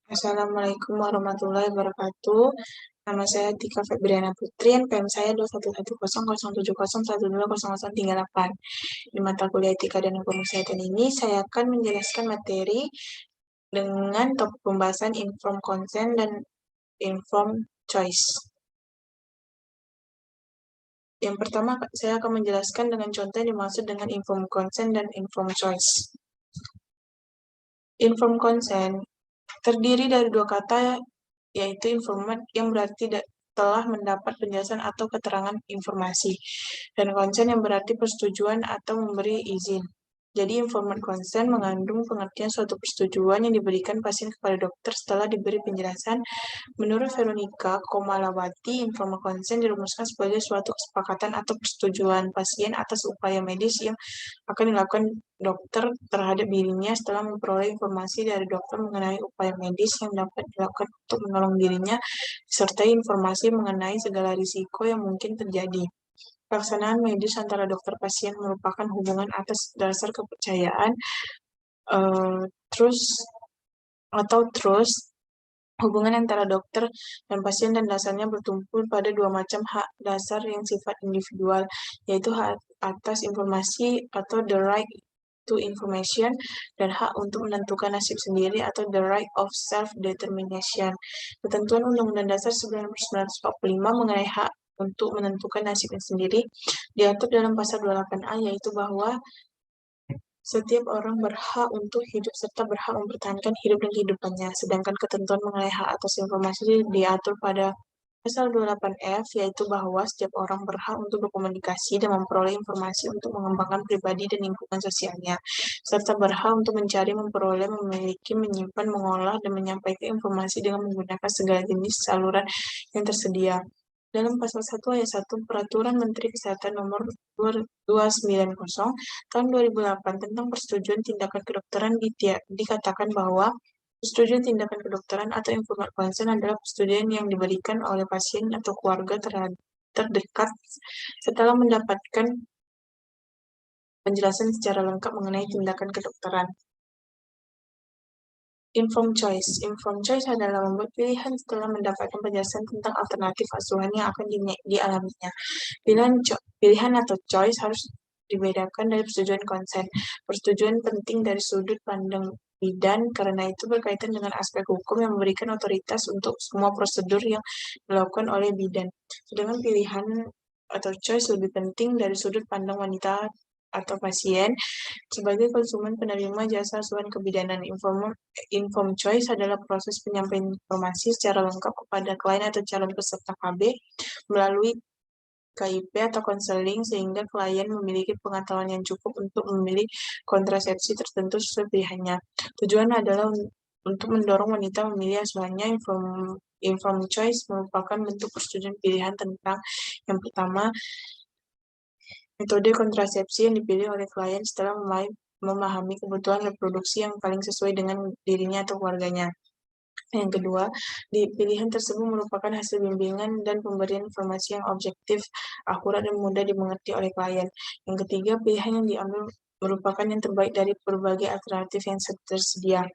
Assalamualaikum warahmatullahi wabarakatuh. Nama saya Tika Febriana Putri, NPM saya 2110070120038. Di mata kuliah Etika dan Hukum Kesehatan ini, saya akan menjelaskan materi dengan topik pembahasan informed consent dan informed choice. Yang pertama, saya akan menjelaskan dengan contoh yang dimaksud dengan informed consent dan informed choice. Informed consent terdiri dari dua kata, yaitu informed yang berarti telah mendapat penjelasan atau keterangan informasi, dan consent yang berarti persetujuan atau memberi izin. Jadi, informed consent mengandung pengertian suatu persetujuan yang diberikan pasien kepada dokter setelah diberi penjelasan. Menurut Veronica Komalawati, informed consent dirumuskan sebagai suatu kesepakatan atau persetujuan pasien atas upaya medis yang akan dilakukan dokter terhadap dirinya setelah memperoleh informasi dari dokter mengenai upaya medis yang dapat dilakukan untuk menolong dirinya, disertai informasi mengenai segala risiko yang mungkin terjadi. Pelaksanaan medis antara dokter pasien merupakan hubungan atas dasar kepercayaan, trust. Hubungan antara dokter dan pasien dan dasarnya bertumpu pada dua macam hak dasar yang sifat individual, yaitu hak atas informasi atau the right to information, dan hak untuk menentukan nasib sendiri atau the right of self-determination. Ketentuan Undang-Undang Dasar 1945 mengenai hak untuk menentukan nasibnya sendiri diatur dalam pasal 28A, yaitu bahwa setiap orang berhak untuk hidup serta berhak mempertahankan hidup dan kehidupannya. Sedangkan ketentuan mengenai hak atas informasi diatur pada pasal 28F, yaitu bahwa setiap orang berhak untuk berkomunikasi dan memperoleh informasi untuk mengembangkan pribadi dan lingkungan sosialnya, serta berhak untuk mencari, memperoleh, memiliki, menyimpan, mengolah, dan menyampaikan informasi dengan menggunakan segala jenis saluran yang tersedia. Dalam pasal 1 ayat 1 Peraturan Menteri Kesehatan Nomor 290 Tahun 2008 tentang persetujuan tindakan kedokteran dikatakan bahwa persetujuan tindakan kedokteran atau informed consent adalah persetujuan yang diberikan oleh pasien atau keluarga terdekat setelah mendapatkan penjelasan secara lengkap mengenai tindakan kedokteran. Informed choice. Informed choice adalah membuat pilihan setelah mendapatkan penjelasan tentang alternatif asuhan yang akan dialaminya. Pilihan atau choice harus dibedakan dari persetujuan konsen. Persetujuan penting dari sudut pandang bidan karena itu berkaitan dengan aspek hukum yang memberikan otoritas untuk semua prosedur yang dilakukan oleh bidan. Sedangkan pilihan atau choice lebih penting dari sudut pandang wanita atau pasien sebagai konsumen penerima jasa asuhan kebidanan. Informed choice adalah proses penyampaian informasi secara lengkap kepada klien atau calon peserta KB melalui KIP atau konseling sehingga klien memiliki pengetahuan yang cukup untuk memilih kontrasepsi tertentu sesuai pilihannya. Tujuan adalah untuk mendorong wanita memilih asuhannya. Informed choice merupakan bentuk persetujuan pilihan tentang yang pertama, metode kontrasepsi yang dipilih oleh klien setelah memahami kebutuhan reproduksi yang paling sesuai dengan dirinya atau keluarganya. Yang kedua, pilihan tersebut merupakan hasil bimbingan dan pemberian informasi yang objektif, akurat, dan mudah dimengerti oleh klien. Yang ketiga, pilihan yang diambil merupakan yang terbaik dari berbagai alternatif yang tersedia.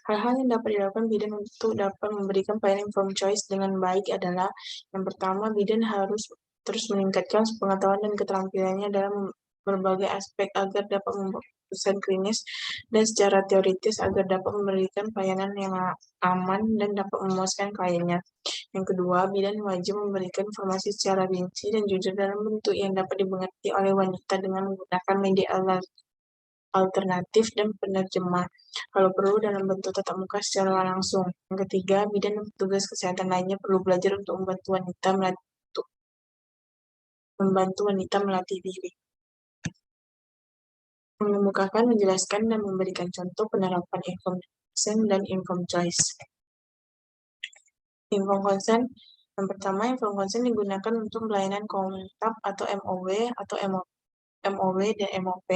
Hal-hal yang dapat dilakukan bidan untuk dapat memberikan pelayanan informed choice dengan baik adalah, yang pertama, bidan harus terus meningkatkan pengetahuan dan keterampilannya dalam berbagai aspek agar dapat membuat keputusan klinis dan secara teoritis agar dapat memberikan pelayanan yang aman dan dapat memuaskan kliennya. Yang kedua, bidan wajib memberikan informasi secara rinci dan jujur dalam bentuk yang dapat dimengerti oleh wanita dengan menggunakan media alternatif dan penerjemah, kalau perlu dalam bentuk tatap muka secara langsung. Yang ketiga, bidan dan petugas kesehatan lainnya perlu belajar untuk membantu wanita melatih diri, mengemukakan, menjelaskan, dan memberikan contoh penerapan informed consent dan informed choice. Informed consent, yang pertama, informed consent digunakan untuk pelayanan kontak atau MOW dan MOP.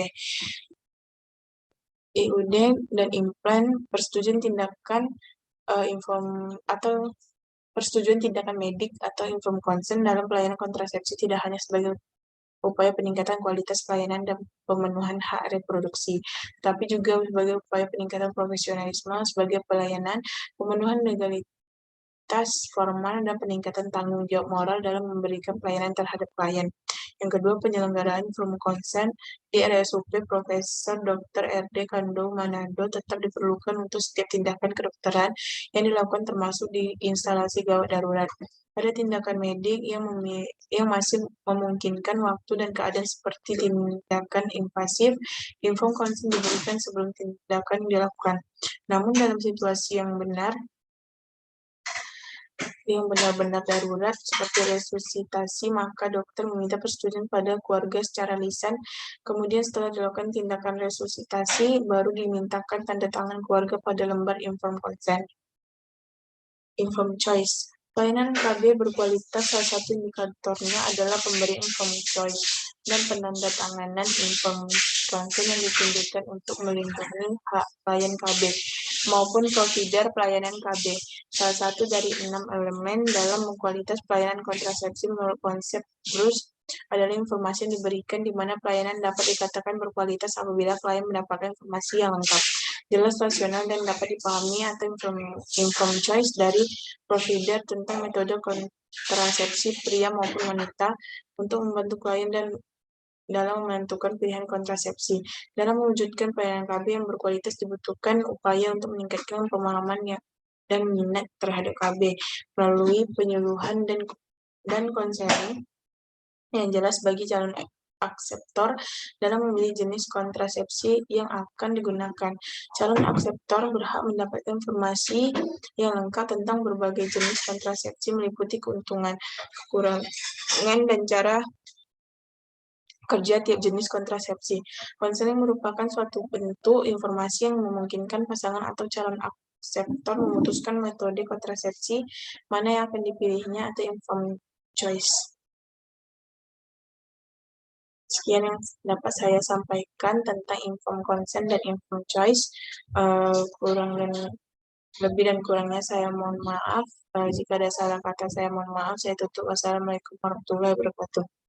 IUD dan implan persetujuan tindakan persetujuan tindakan medik atau informed consent dalam pelayanan kontrasepsi tidak hanya sebagai upaya peningkatan kualitas pelayanan dan pemenuhan hak reproduksi, tapi juga sebagai upaya peningkatan profesionalisme sebagai pelayanan, pemenuhan legalitas formal, dan peningkatan tanggung jawab moral dalam memberikan pelayanan terhadap klien. Yang kedua, penyelenggaraan informed consent di RSUP Profesor Dr. R.D. Kando Manado tetap diperlukan untuk setiap tindakan kedokteran yang dilakukan termasuk di instalasi gawat darurat. Ada tindakan medik yang masih memungkinkan waktu dan keadaan seperti tindakan invasif, informed consent diberikan sebelum tindakan dilakukan. Namun dalam situasi yang benar-benar darurat seperti resusitasi, maka dokter meminta persetujuan pada keluarga secara lisan. Kemudian setelah dilakukan tindakan resusitasi, baru dimintakan tanda tangan keluarga pada lembar informed consent. Informed choice. Pelayanan KB berkualitas salah satu indikatornya adalah pemberian informed choice dan penandatanganan informed consent yang ditunjukkan untuk melindungi hak klien KB maupun provider pelayanan KB. Salah satu dari 6 elemen dalam kualitas pelayanan kontrasepsi menurut konsep Bruce adalah informasi yang diberikan di mana pelayanan dapat dikatakan berkualitas apabila klien mendapatkan informasi yang lengkap, jelas, rasional, dan dapat dipahami atau informed choice dari provider tentang metode kontrasepsi pria maupun wanita untuk membantu klien dan dalam menentukan pilihan kontrasepsi. Dalam mewujudkan pelayanan KB yang berkualitas dibutuhkan upaya untuk meningkatkan pemahaman dan minat terhadap KB melalui penyuluhan dan konseling yang jelas bagi calon akseptor dalam memilih jenis kontrasepsi yang akan digunakan. Calon akseptor berhak mendapatkan informasi yang lengkap tentang berbagai jenis kontrasepsi meliputi keuntungan, kekurangan, dan cara kerja tiap jenis kontrasepsi. Konseling merupakan suatu bentuk informasi yang memungkinkan pasangan atau calon akseptor memutuskan metode kontrasepsi mana yang akan dipilihnya atau informed choice. Sekian yang dapat saya sampaikan tentang informed consent dan informed choice. Lebih dan kurangnya saya mohon maaf. Jika ada salah kata saya mohon maaf. Saya tutup. Wassalamualaikum warahmatullahi wabarakatuh.